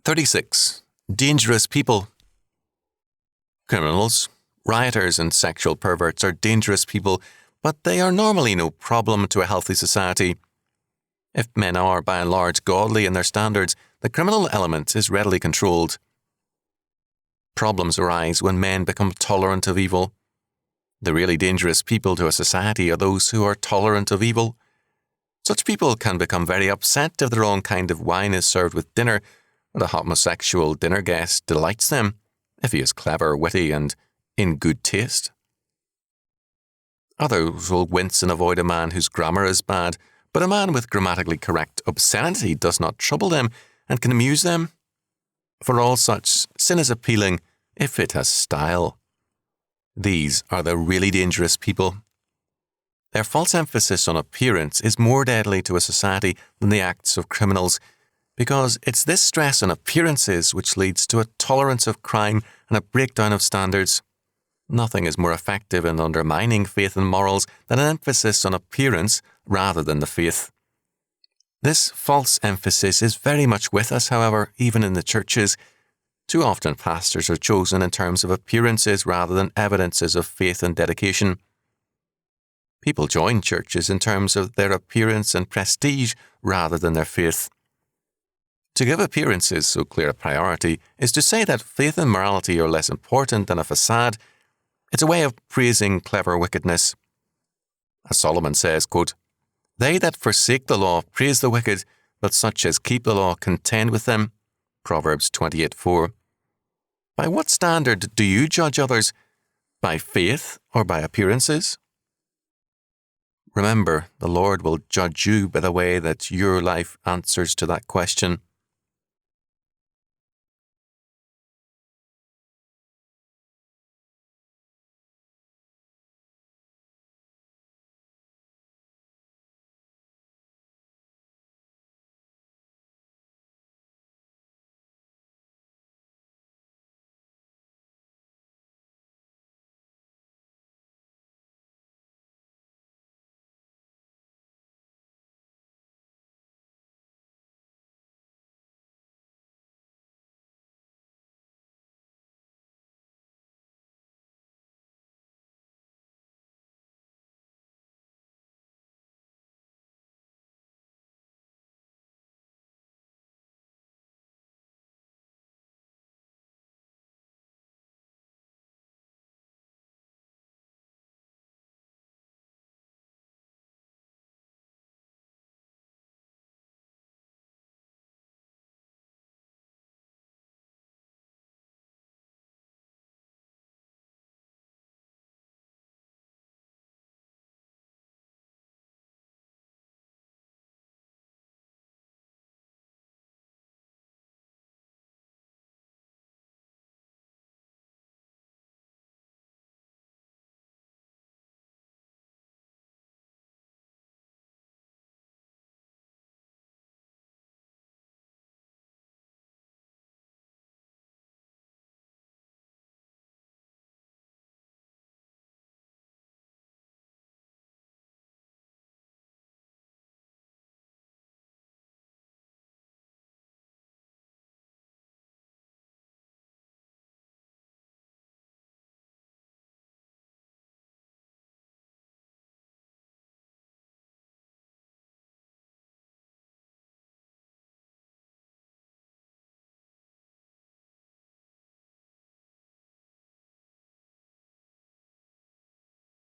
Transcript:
36. Dangerous people. Criminals, rioters and sexual perverts are dangerous people, but they are normally no problem to a healthy society. If men are, by and large, godly in their standards, the criminal element is readily controlled. Problems arise when men become tolerant of evil. The really dangerous people to a society are those who are tolerant of evil. Such people can become very upset if the wrong kind of wine is served with dinner, or the homosexual dinner guest delights them, if he is clever, witty, and in good taste. Others will wince and avoid a man whose grammar is bad, but a man with grammatically correct obscenity does not trouble them and can amuse them. For all such, sin is appealing if it has style. These are the really dangerous people. Their false emphasis on appearance is more deadly to a society than the acts of criminals, because it's this stress on appearances which leads to a tolerance of crime and a breakdown of standards. Nothing is more effective in undermining faith and morals than an emphasis on appearance rather than the faith. This false emphasis is very much with us, however, even in the churches. Too often pastors are chosen in terms of appearances rather than evidences of faith and dedication. People join churches in terms of their appearance and prestige rather than their faith. To give appearances so clear a priority is to say that faith and morality are less important than a facade. It's a way of praising clever wickedness. As Solomon says, quote, "They that forsake the law praise the wicked, but such as keep the law contend with them." Proverbs 28:4. By what standard do you judge others? By faith or by appearances? Remember, the Lord will judge you by the way that your life answers to that question.